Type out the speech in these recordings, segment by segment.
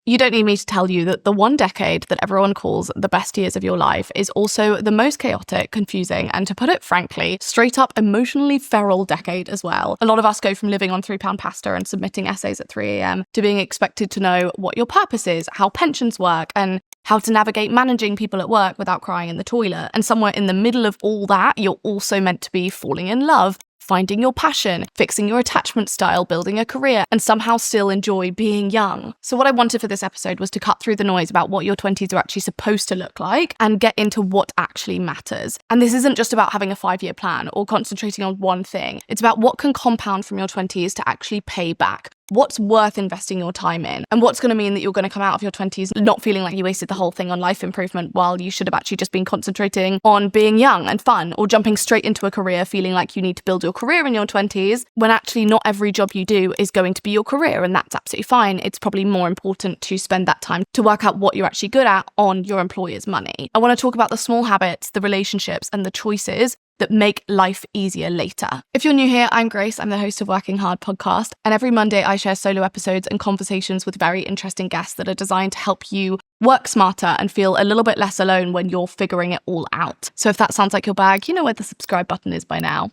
You don't need me to tell you that the one decade that everyone calls the best years of your life is also the most chaotic, confusing, and to put it frankly, straight up emotionally feral decade as well. A lot of us go from living on £3 pasta and submitting essays at 3 a.m. to being expected to know what your purpose is, how pensions work, and how to navigate managing people at work without crying in the toilet. And somewhere in the middle of all that, you're also meant to be falling in love, finding your passion, fixing your attachment style, building a career, and somehow still enjoy being young. So what I wanted for this episode was to cut through the noise about what your 20s are actually supposed to look like and get into what actually matters. And this isn't just about having a 5-year plan or concentrating on one thing. It's about what can compound from your 20s to actually pay back. What's worth investing your time in, and what's going to mean that you're going to come out of your 20s not feeling like you wasted the whole thing on life improvement while you should have actually just been concentrating on being young and fun, or jumping straight into a career feeling like you need to build your career in your 20s when actually not every job you do is going to be your career, and that's absolutely fine. It's probably more important to spend that time to work out what you're actually good at on your employer's money. I want to talk about the small habits, the relationships, and the choices that make life easier later. If you're new here, I'm Grace. I'm the host of Working Hard podcast, and every Monday I share solo episodes and conversations with very interesting guests that are designed to help you work smarter and feel a little bit less alone when you're figuring it all out. So if that sounds like your bag, you know where the subscribe button is by now.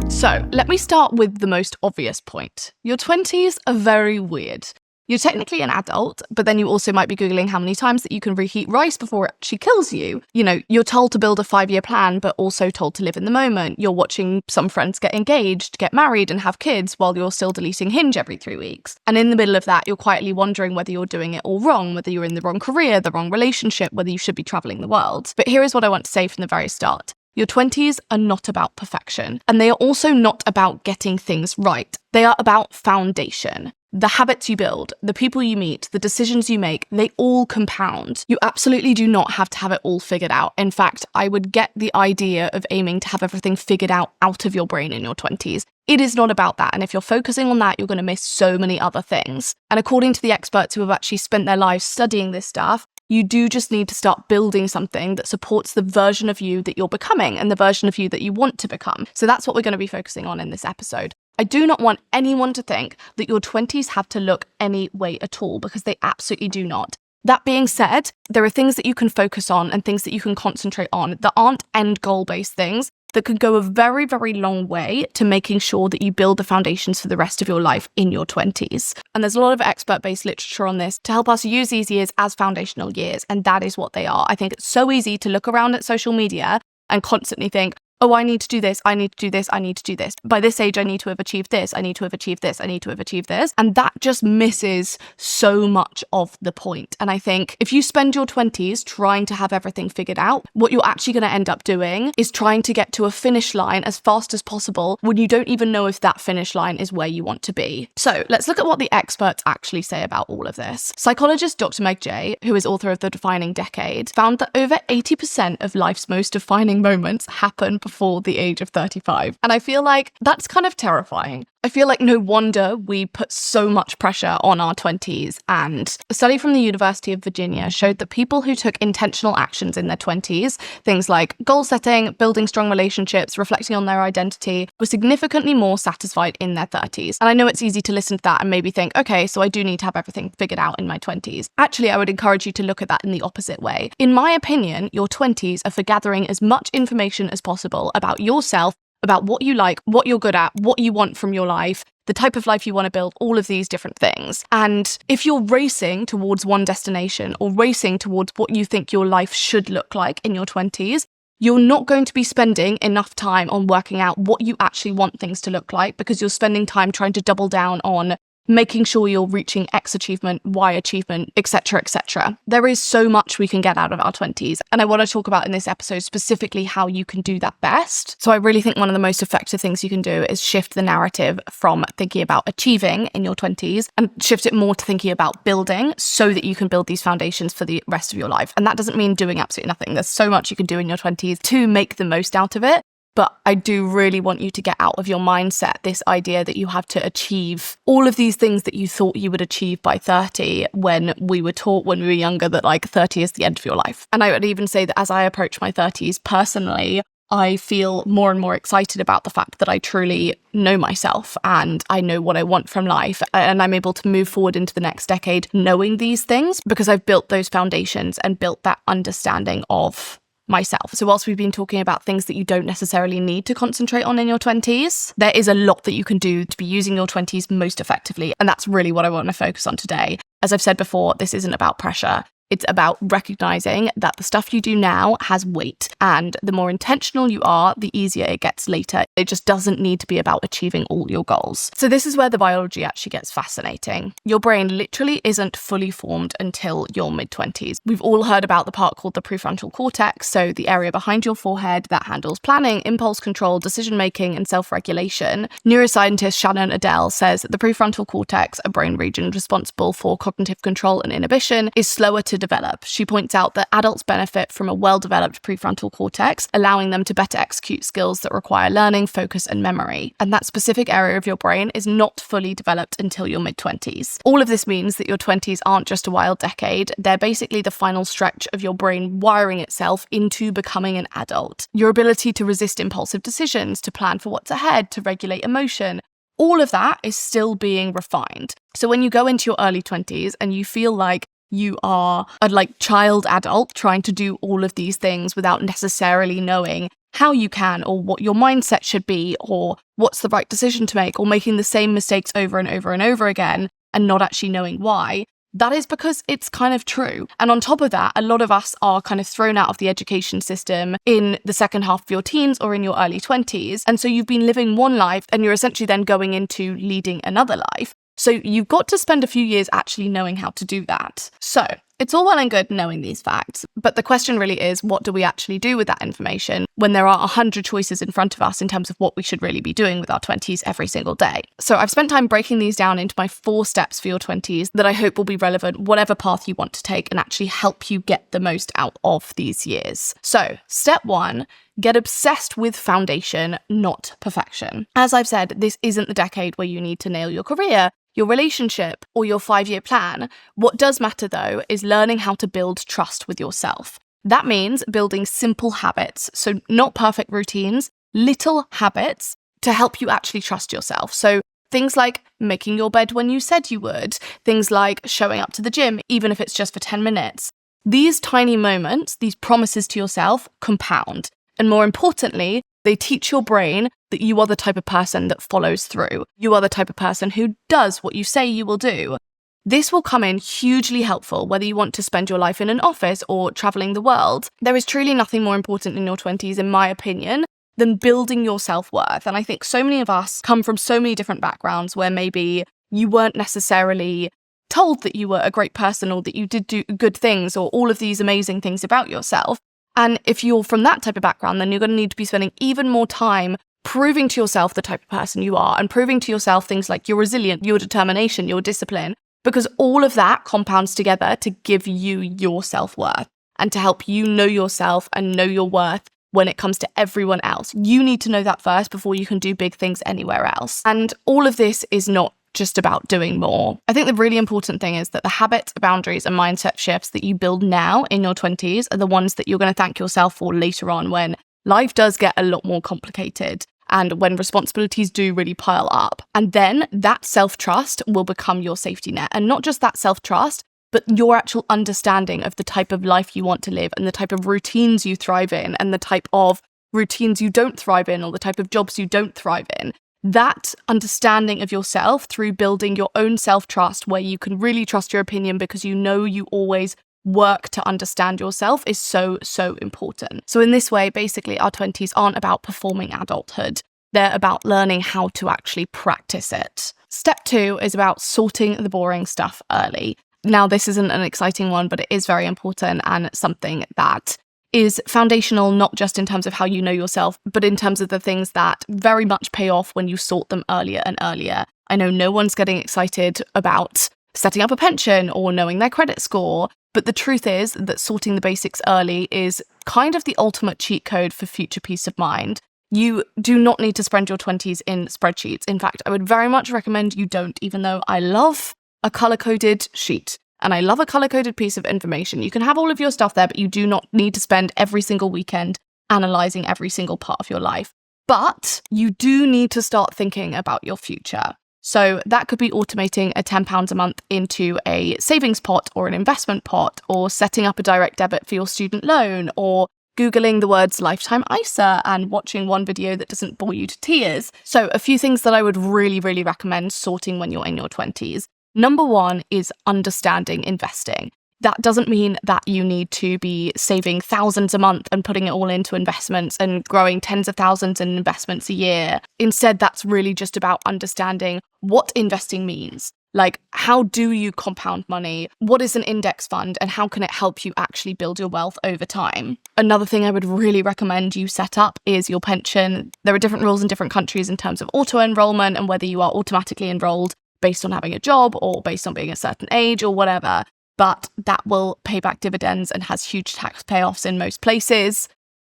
So let me start with the most obvious point. Your 20s are very weird. You're technically an adult, but then you also might be Googling how many times that you can reheat rice before it actually kills you. You know, you're told to build a 5-year plan, but also told to live in the moment. You're watching some friends get engaged, get married, and have kids while you're still deleting Hinge every 3 weeks. And in the middle of that, you're quietly wondering whether you're doing it all wrong, whether you're in the wrong career, the wrong relationship, whether you should be traveling the world. But here is what I want to say from the very start. Your 20s are not about perfection, and they are also not about getting things right. They are about foundation. The habits you build, the people you meet, the decisions you make, they all compound. You absolutely do not have to have it all figured out. In fact, I would get the idea of aiming to have everything figured out of your brain in your 20s. It is not about that. And if you're focusing on that, you're going to miss so many other things. And according to the experts who have actually spent their lives studying this stuff, you do just need to start building something that supports the version of you that you're becoming and the version of you that you want to become. So that's what we're going to be focusing on in this episode. I do not want anyone to think that your 20s have to look any way at all, because they absolutely do not. That being said, there are things that you can focus on and things that you can concentrate on that aren't end goal based things that could go a very, very long way to making sure that you build the foundations for the rest of your life in your 20s. And there's a lot of expert-based literature on this to help us use these years as foundational years, and that is what they are. I think it's so easy to look around at social media and constantly think, oh, I need to do this, I need to do this, I need to do this. By this age, I need to have achieved this, I need to have achieved this, I need to have achieved this. And that just misses so much of the point. And I think if you spend your 20s trying to have everything figured out, what you're actually going to end up doing is trying to get to a finish line as fast as possible when you don't even know if that finish line is where you want to be. So let's look at what the experts actually say about all of this. Psychologist Dr Meg Jay, who is author of The Defining Decade, found that over 80% of life's most defining moments happen before the age of 35. And I feel like that's kind of terrifying. I feel like no wonder we put so much pressure on our 20s. And a study from the University of Virginia showed that people who took intentional actions in their 20s, things like goal setting, building strong relationships, reflecting on their identity, were significantly more satisfied in their 30s. And I know it's easy to listen to that and maybe think, okay, so I do need to have everything figured out in my 20s. Actually, I would encourage you to look at that in the opposite way. In my opinion, your 20s are for gathering as much information as possible about yourself, about what you like, what you're good at, what you want from your life, the type of life you want to build, all of these different things. And if you're racing towards one destination or racing towards what you think your life should look like in your 20s, you're not going to be spending enough time on working out what you actually want things to look like, because you're spending time trying to double down on making sure you're reaching X achievement, Y achievement, etc., etc. There is so much we can get out of our 20s. And I want to talk about in this episode specifically how you can do that best. So I really think one of the most effective things you can do is shift the narrative from thinking about achieving in your 20s and shift it more to thinking about building, so that you can build these foundations for the rest of your life. And that doesn't mean doing absolutely nothing. There's so much you can do in your 20s to make the most out of it. But I do really want you to get out of your mindset this idea that you have to achieve all of these things that you thought you would achieve by 30, when we were taught when we were younger that like 30 is the end of your life. And I would even say that as I approach my 30s personally, I feel more and more excited about the fact that I truly know myself and I know what I want from life. And I'm able to move forward into the next decade knowing these things because I've built those foundations and built that understanding of myself. So whilst we've been talking about things that you don't necessarily need to concentrate on in your 20s, there is a lot that you can do to be using your 20s most effectively. And that's really what I want to focus on today. As I've said before, this isn't about pressure. It's about recognizing that the stuff you do now has weight, and the more intentional you are, the easier it gets later. It just doesn't need to be about achieving all your goals. So this is where the biology actually gets fascinating. Your brain literally isn't fully formed until your mid-20s. We've all heard about the part called the prefrontal cortex, so the area behind your forehead that handles planning, impulse control, decision-making, and self-regulation. Neuroscientist Shannon Adele says that the prefrontal cortex, a brain region responsible for cognitive control and inhibition, is slower to develop. She points out that adults benefit from a well-developed prefrontal cortex, allowing them to better execute skills that require learning, focus, and memory. And that specific area of your brain is not fully developed until your mid-20s. All of this means that your 20s aren't just a wild decade, they're basically the final stretch of your brain wiring itself into becoming an adult. Your ability to resist impulsive decisions, to plan for what's ahead, to regulate emotion, all of that is still being refined. So when you go into your early 20s and you feel like you are a child adult trying to do all of these things without necessarily knowing how you can or what your mindset should be or what's the right decision to make, or making the same mistakes over and over and over again and not actually knowing why, that is because it's kind of true. And on top of that, a lot of us are kind of thrown out of the education system in the second half of your teens or in your early 20s. And so you've been living one life and you're essentially then going into leading another life. So you've got to spend a few years actually knowing how to do that. So it's all well and good knowing these facts, but the question really is, what do we actually do with that information when there are 100 choices in front of us in terms of what we should really be doing with our 20s every single day? So I've spent time breaking these down into my 4 steps for your 20s that I hope will be relevant whatever path you want to take and actually help you get the most out of these years. So step 1, get obsessed with foundation, not perfection. As I've said, this isn't the decade where you need to nail your career, your relationship, or your 5-year plan. What does matter though is learning how to build trust with yourself. That means building simple habits, so not perfect routines, little habits to help you actually trust yourself. So things like making your bed when you said you would, things like showing up to the gym, even if it's just for 10 minutes. These tiny moments, these promises to yourself, compound. And more importantly, they teach your brain that you are the type of person that follows through. You are the type of person who does what you say you will do. This will come in hugely helpful whether you want to spend your life in an office or traveling the world. There is truly nothing more important in your 20s, in my opinion, than building your self-worth. And I think so many of us come from so many different backgrounds where maybe you weren't necessarily told that you were a great person or that you did do good things or all of these amazing things about yourself. And if you're from that type of background, then you're going to need to be spending even more time proving to yourself the type of person you are and proving to yourself things like your resilience, your determination, your discipline, because all of that compounds together to give you your self-worth and to help you know yourself and know your worth when it comes to everyone else. You need to know that first before you can do big things anywhere else. And all of this is not just about doing more. I think the really important thing is that the habits, boundaries, and mindset shifts that you build now in your 20s are the ones that you're going to thank yourself for later on when life does get a lot more complicated and when responsibilities do really pile up. And then that self-trust will become your safety net. And not just that self-trust, but your actual understanding of the type of life you want to live and the type of routines you thrive in and the type of routines you don't thrive in or the type of jobs you don't thrive in. That understanding of yourself through building your own self-trust where you can really trust your opinion because you know you always work to understand yourself is so, so important. So in this way, basically, our 20s aren't about performing adulthood. They're about learning how to actually practice it. Step 2 is about sorting the boring stuff early. Now, this isn't an exciting one, but it is very important and something that is foundational, not just in terms of how you know yourself, but in terms of the things that very much pay off when you sort them earlier and earlier. I know no one's getting excited about setting up a pension or knowing their credit score, but the truth is that sorting the basics early is kind of the ultimate cheat code for future peace of mind. You do not need to spend your 20s in spreadsheets. In fact, I would very much recommend you don't, even though I love a color-coded sheet. And I love a color-coded piece of information. You can have all of your stuff there, but you do not need to spend every single weekend analysing every single part of your life. But you do need to start thinking about your future. So that could be automating a £10 a month into a savings pot or an investment pot, or setting up a direct debit for your student loan, or Googling the words lifetime ISA and watching one video that doesn't bore you to tears. So a few things that I would really, really recommend sorting when you're in your 20s. Number one is understanding investing. That doesn't mean that you need to be saving thousands a month and putting it all into investments and growing tens of thousands in investments a year. Instead, that's really just about understanding what investing means. Like, how do you compound money? What is an index fund, and how can it help you actually build your wealth over time? Another thing I would really recommend you set up is your pension. There are different rules in different countries in terms of auto-enrollment and whether you are automatically enrolled based on having a job or based on being a certain age or whatever. But that will pay back dividends and has huge tax payoffs in most places,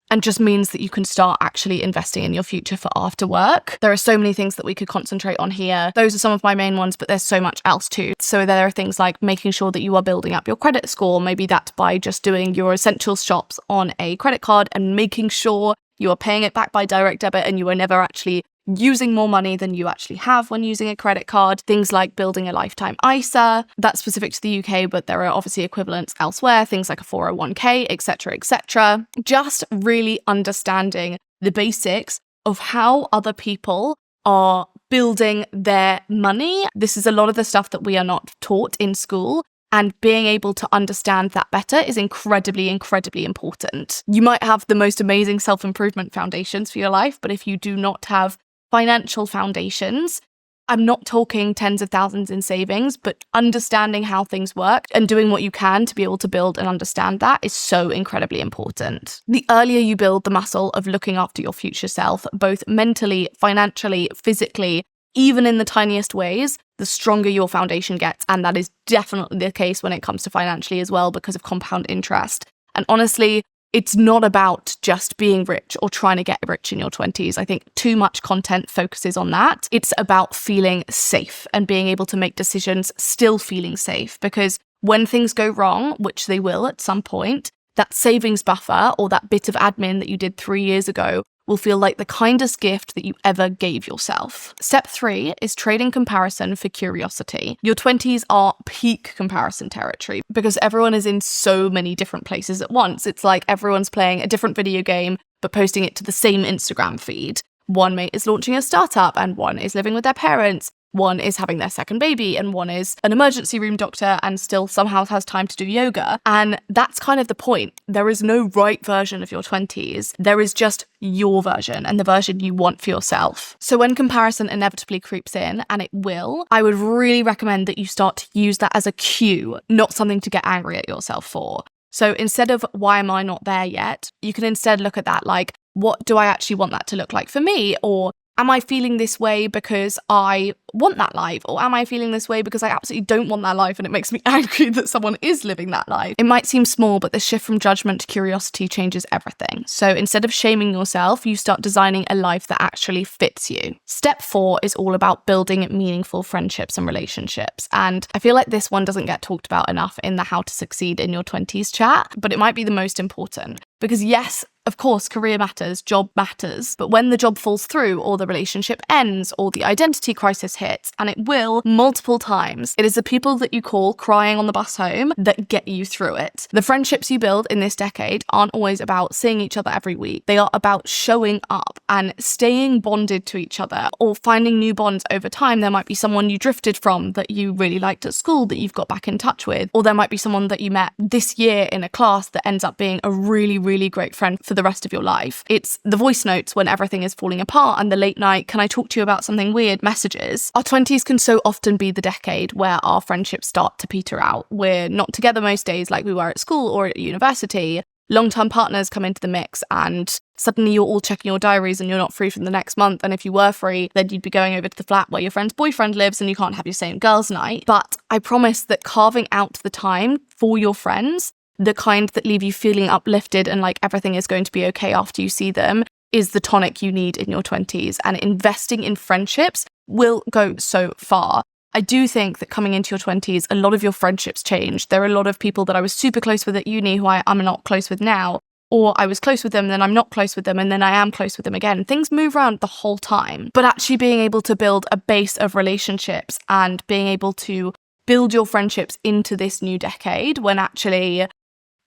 and just means that you can start actually investing in your future for after work. There are so many things that we could concentrate on here. Those are some of my main ones, but there's so much else too. So there are things like making sure that you are building up your credit score. Maybe that's by just doing your essentials shops on a credit card and making sure you are paying it back by direct debit and you are never actually using more money than you actually have when using a credit card. Things like building a lifetime ISA, that's specific to the UK, but there are obviously equivalents elsewhere, things like a 401k, etc., etc. Just really understanding the basics of how other people are building their money. This is a lot of the stuff that we are not taught in school. And being able to understand that better is incredibly, incredibly important. You might have the most amazing self-improvement foundations for your life, but if you do not have financial foundations, I'm not talking tens of thousands in savings, but understanding how things work and doing what you can to be able to build and understand that is so incredibly important. The earlier you build the muscle of looking after your future self, both mentally, financially, physically, even in the tiniest ways, the stronger your foundation gets. And that is definitely the case when it comes to financially as well, because of compound interest. And honestly, it's not about just being rich or trying to get rich in your 20s. I think too much content focuses on that. It's about feeling safe and being able to make decisions still feeling safe, because when things go wrong, which they will at some point, that savings buffer or that bit of admin that you did 3 years ago will feel like the kindest gift that you ever gave yourself. Step 3 is trading comparison for curiosity. Your 20s are peak comparison territory because everyone is in so many different places at once. It's like everyone's playing a different video game, but posting it to the same Instagram feed. One mate is launching a startup and one is living with their parents. One is having their second baby and one is an emergency room doctor and still somehow has time to do yoga. And that's kind of the point. There is no right version of your 20s. There is just your version and the version you want for yourself. So when comparison inevitably creeps in, and it will, I would really recommend that you start to use that as a cue, not something to get angry at yourself for. So instead of why am I not there yet, you can instead look at that like, what do I actually want that to look like for me? Or am I feeling this way because I want that life? Or am I feeling this way because I absolutely don't want that life and it makes me angry that someone is living that life? It might seem small, but the shift from judgment to curiosity changes everything. So instead of shaming yourself, you start designing a life that actually fits you. Step 4 is all about building meaningful friendships and relationships. And I feel like this one doesn't get talked about enough in the How to Succeed in Your 20s chat, but it might be the most important. Because yes, of course, career matters, job matters, but when the job falls through or the relationship ends or the identity crisis hits, and it will multiple times, it is the people that you call crying on the bus home that get you through it. The friendships you build in this decade aren't always about seeing each other every week. They are about showing up and staying bonded to each other or finding new bonds over time. There might be someone you drifted from that you really liked at school that you've got back in touch with, or there might be someone that you met this year in a class that ends up being a really, really great friend for the rest of your life. It's the voice notes when everything is falling apart and the late night, can I talk to you about something weird messages. Our 20s can so often be the decade where our friendships start to peter out. We're not together most days like we were at school or at university. Long-term partners come into the mix and suddenly you're all checking your diaries and you're not free for the next month. And if you were free, then you'd be going over to the flat where your friend's boyfriend lives and you can't have your same girls' night. But I promise that carving out the time for your friends, the kind that leave you feeling uplifted and like everything is going to be okay after you see them, is the tonic you need in your 20s. And investing in friendships will go so far. I do think that coming into your 20s, a lot of your friendships change. There are a lot of people that I was super close with at uni who I'm not close with now. or I was close with them, then I'm not close with them, and then I am close with them again. Things move around the whole time. But actually being able to build a base of relationships and being able to build your friendships into this new decade, when actually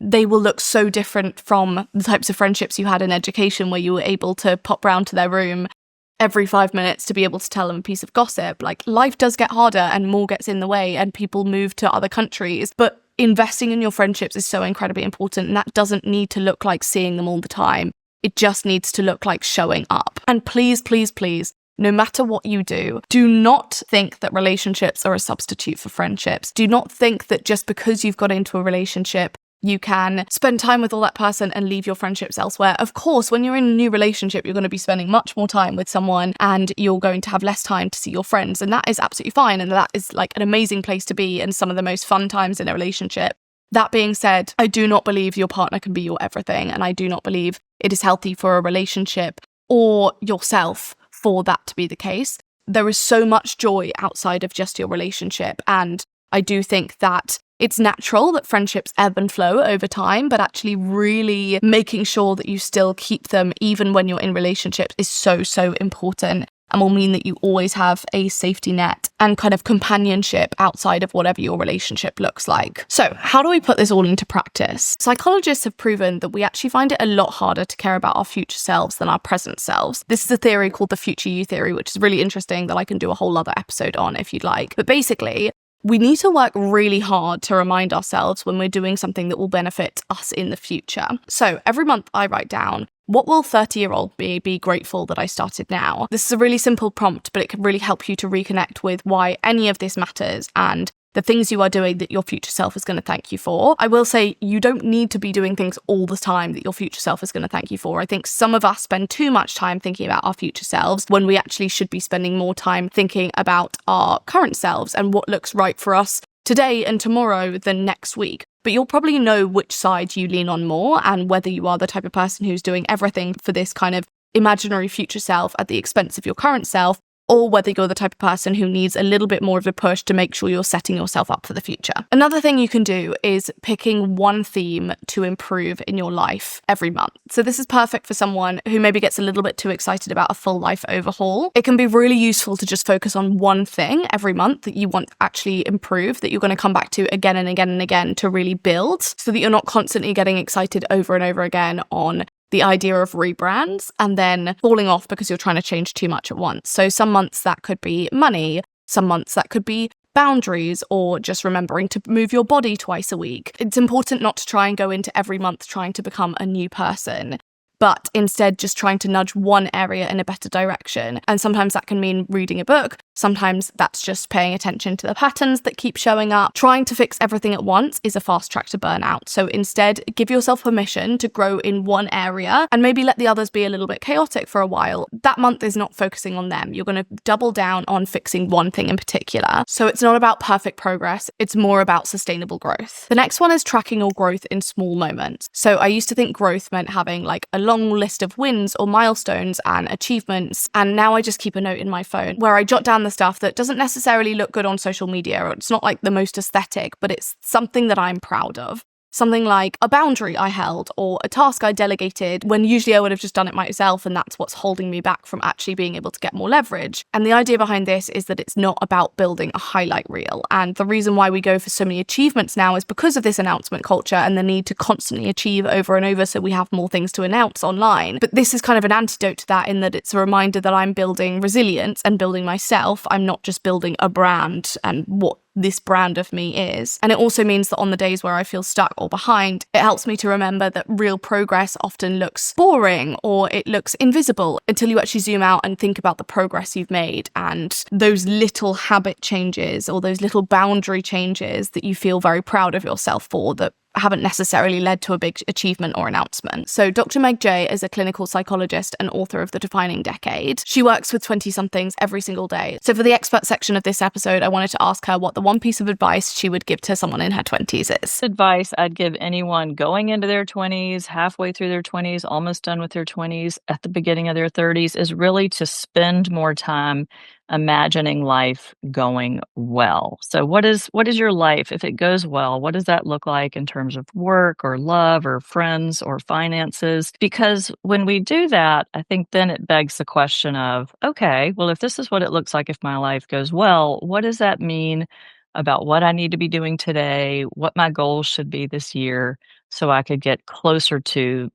they will look so different from the types of friendships you had in education, where you were able to pop round to their room every 5 minutes to be able to tell them a piece of gossip. Like, life does get harder and more gets in the way and people move to other countries. But investing in your friendships is so incredibly important, and that doesn't need to look like seeing them all the time. It just needs to look like showing up. And please, please, please, no matter what you do not think that relationships are a substitute for friendships. Do not think that just because you've got into a relationship, you can spend time with all that person and leave your friendships elsewhere. Of course, when you're in a new relationship, you're going to be spending much more time with someone and you're going to have less time to see your friends. And that is absolutely fine. And that is like an amazing place to be and some of the most fun times in a relationship. That being said, I do not believe your partner can be your everything. And I do not believe it is healthy for a relationship or yourself for that to be the case. There is so much joy outside of just your relationship. And I do think that it's natural that friendships ebb and flow over time, but actually really making sure that you still keep them even when you're in relationships is so, so important, and will mean that you always have a safety net and kind of companionship outside of whatever your relationship looks like. So how do we put this all into practice? Psychologists have proven that we actually find it a lot harder to care about our future selves than our present selves. This is a theory called the future you theory, which is really interesting that I can do a whole other episode on if you'd like. But basically, we need to work really hard to remind ourselves when we're doing something that will benefit us in the future. So every month I write down, what will 30-year-old me be grateful that I started now? This is a really simple prompt, but it can really help you to reconnect with why any of this matters and the things you are doing that your future self is going to thank you for. I will say you don't need to be doing things all the time that your future self is going to thank you for. I think some of us spend too much time thinking about our future selves when we actually should be spending more time thinking about our current selves and what looks right for us today and tomorrow than next week. But you'll probably know which side you lean on more and whether you are the type of person who's doing everything for this kind of imaginary future self at the expense of your current self, or whether you're the type of person who needs a little bit more of a push to make sure you're setting yourself up for the future. Another thing you can do is picking one theme to improve in your life every month. So this is perfect for someone who maybe gets a little bit too excited about a full life overhaul. It can be really useful to just focus on one thing every month that you want to actually improve, that you're going to come back to again and again and again to really build, so that you're not constantly getting excited over and over again on the idea of rebrands and then falling off because you're trying to change too much at once. So some months that could be money, some months that could be boundaries, or just remembering to move your body twice a week. It's important not to try and go into every month trying to become a new person, but instead just trying to nudge one area in a better direction. And sometimes that can mean reading a book. Sometimes that's just paying attention to the patterns that keep showing up. Trying to fix everything at once is a fast track to burnout. So instead, give yourself permission to grow in one area and maybe let the others be a little bit chaotic for a while. That month is not focusing on them. You're going to double down on fixing one thing in particular. So it's not about perfect progress. It's more about sustainable growth. The next one is tracking your growth in small moments. So I used to think growth meant having like a long list of wins or milestones and achievements. And now I just keep a note in my phone where I jot down the stuff that doesn't necessarily look good on social media, or it's not like the most aesthetic, but it's something that I'm proud of. Something like a boundary I held or a task I delegated when usually I would have just done it myself, and that's what's holding me back from actually being able to get more leverage. And the idea behind this is that it's not about building a highlight reel. And the reason why we go for so many achievements now is because of this announcement culture and the need to constantly achieve over and over so we have more things to announce online. But this is kind of an antidote to that, in that it's a reminder that I'm building resilience and building myself. I'm not just building a brand and what this brand of me is. And it also means that on the days where I feel stuck or behind, it helps me to remember that real progress often looks boring or it looks invisible until you actually zoom out and think about the progress you've made and those little habit changes or those little boundary changes that you feel very proud of yourself for, that haven't necessarily led to a big achievement or announcement. So Dr. Meg Jay is a clinical psychologist and author of The Defining Decade. She works with 20-somethings every single day. So for the expert section of this episode, I wanted to ask her what the one piece of advice she would give to someone in her 20s is. Advice I'd give anyone going into their 20s, halfway through their 20s, almost done with their 20s, at the beginning of their 30s, is really to spend more time imagining life going well. So what is your life if it goes well? What does that look like in terms of work or love or friends or finances? Because when we do that, I think then it begs the question of, okay, well, if this is what it looks like if my life goes well, what does that mean about what I need to be doing today, what my goals should be this year so I could get closer to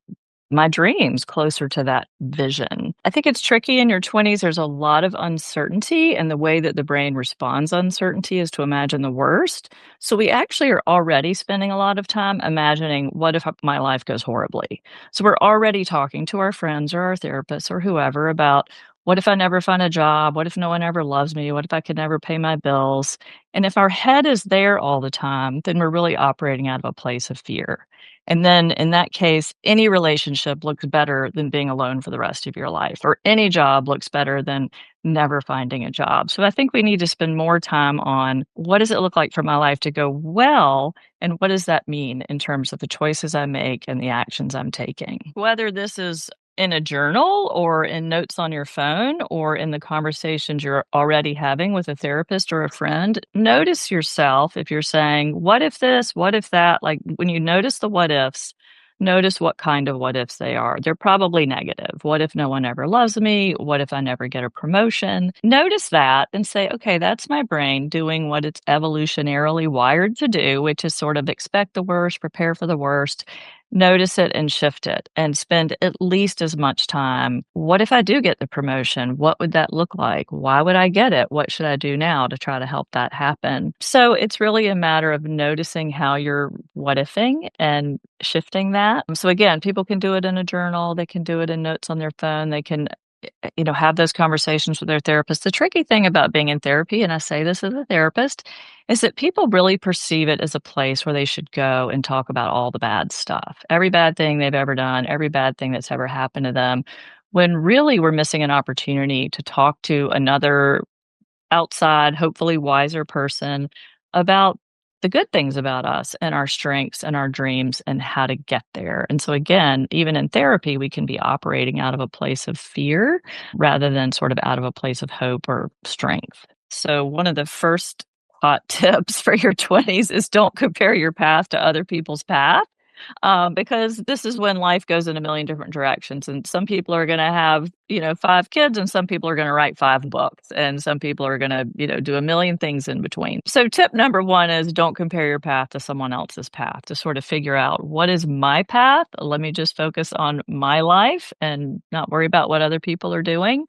my dreams, closer to that vision. I think it's tricky in your 20s. There's a lot of uncertainty, and the way that the brain responds to uncertainty is to imagine the worst. So we actually are already spending a lot of time imagining, what if my life goes horribly? So we're already talking to our friends or our therapists or whoever about, what if I never find a job? What if no one ever loves me? What if I could never pay my bills? And if our head is there all the time, then we're really operating out of a place of fear. And then in that case, any relationship looks better than being alone for the rest of your life, or any job looks better than never finding a job. So I think we need to spend more time on, what does it look like for my life to go well? And what does that mean in terms of the choices I make and the actions I'm taking? Whether this is in a journal or in notes on your phone or in the conversations you're already having with a therapist or a friend, notice yourself if you're saying, what if this, what if that? Like when you notice the what ifs, notice what kind of what ifs they are. They're probably negative. What if no one ever loves me? What if I never get a promotion? Notice that and say, okay, that's my brain doing what it's evolutionarily wired to do, which is sort of expect the worst, prepare for the worst. Notice it and shift it and spend at least as much time. What if I do get the promotion? What would that look like? Why would I get it? What should I do now to try to help that happen? So it's really a matter of noticing how you're what ifing and shifting that. So again, people can do it in a journal, they can do it in notes on their phone, they can have those conversations with their therapist. The tricky thing about being in therapy, and I say this as a therapist, is that people really perceive it as a place where they should go and talk about all the bad stuff, every bad thing they've ever done, every bad thing that's ever happened to them, when really we're missing an opportunity to talk to another outside, hopefully wiser person about the good things about us and our strengths and our dreams and how to get there. And so, again, even in therapy, we can be operating out of a place of fear rather than sort of out of a place of hope or strength. So, one of the first hot tips for your 20s is, don't compare your path to other people's path, because this is when life goes in a million different directions. And some people are going to have, 5 kids, and some people are going to write 5 books, and some people are going to, do a million things in between. So, tip number one is, don't compare your path to someone else's path, to sort of figure out, what is my path? Let me just focus on my life and not worry about what other people are doing.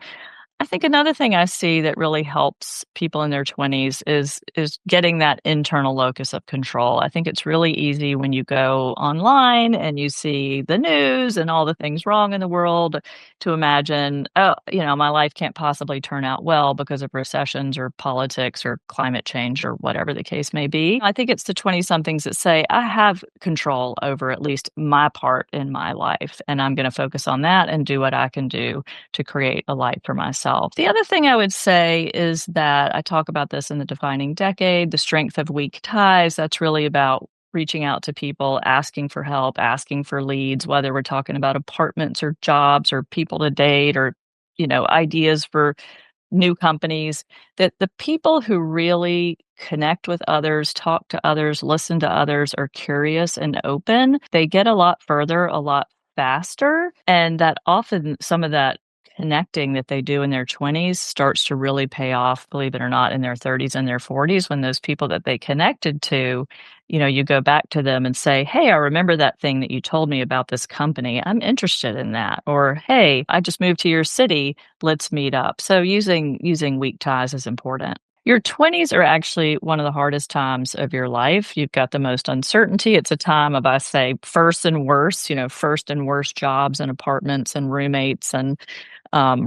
I think another thing I see that really helps people in their 20s is getting that internal locus of control. I think it's really easy when you go online and you see the news and all the things wrong in the world to imagine, oh, my life can't possibly turn out well because of recessions or politics or climate change or whatever the case may be. I think it's the 20 somethings that say, I have control over at least my part in my life, and I'm going to focus on that and do what I can do to create a life for myself. The other thing I would say is that I talk about this in the defining decade, the strength of weak ties. That's really about reaching out to people, asking for help, asking for leads, whether we're talking about apartments or jobs or people to date or, ideas for new companies, that the people who really connect with others, talk to others, listen to others, are curious and open, they get a lot further, a lot faster. And that often some of that connecting that they do in their 20s starts to really pay off, believe it or not, in their 30s and their 40s, when those people that they connected to, you go back to them and say, hey, I remember that thing that you told me about this company. I'm interested in that. Or, hey, I just moved to your city. Let's meet up. So using weak ties is important. Your 20s are actually one of the hardest times of your life. You've got the most uncertainty. It's a time of, I say, first and worst, first and worst jobs and apartments and roommates and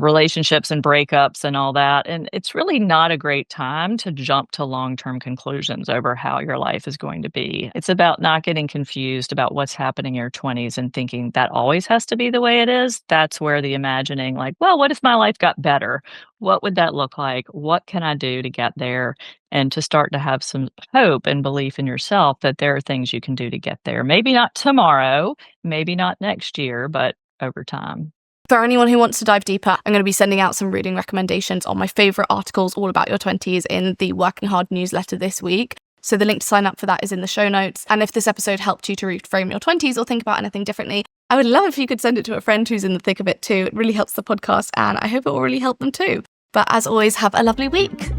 relationships and breakups and all that. And it's really not a great time to jump to long-term conclusions over how your life is going to be. It's about not getting confused about what's happening in your 20s and thinking that always has to be the way it is. That's where the imagining, like, well, what if my life got better? What would that look like? What can I do to get there? And to start to have some hope and belief in yourself that there are things you can do to get there. Maybe not tomorrow, maybe not next year, but over time. For anyone who wants to dive deeper, I'm going to be sending out some reading recommendations on my favourite articles all about your 20s in the Working Hard newsletter this week. So the link to sign up for that is in the show notes. And if this episode helped you to reframe your 20s or think about anything differently, I would love if you could send it to a friend who's in the thick of it too. It really helps the podcast, and I hope it will really help them too. But as always, have a lovely week.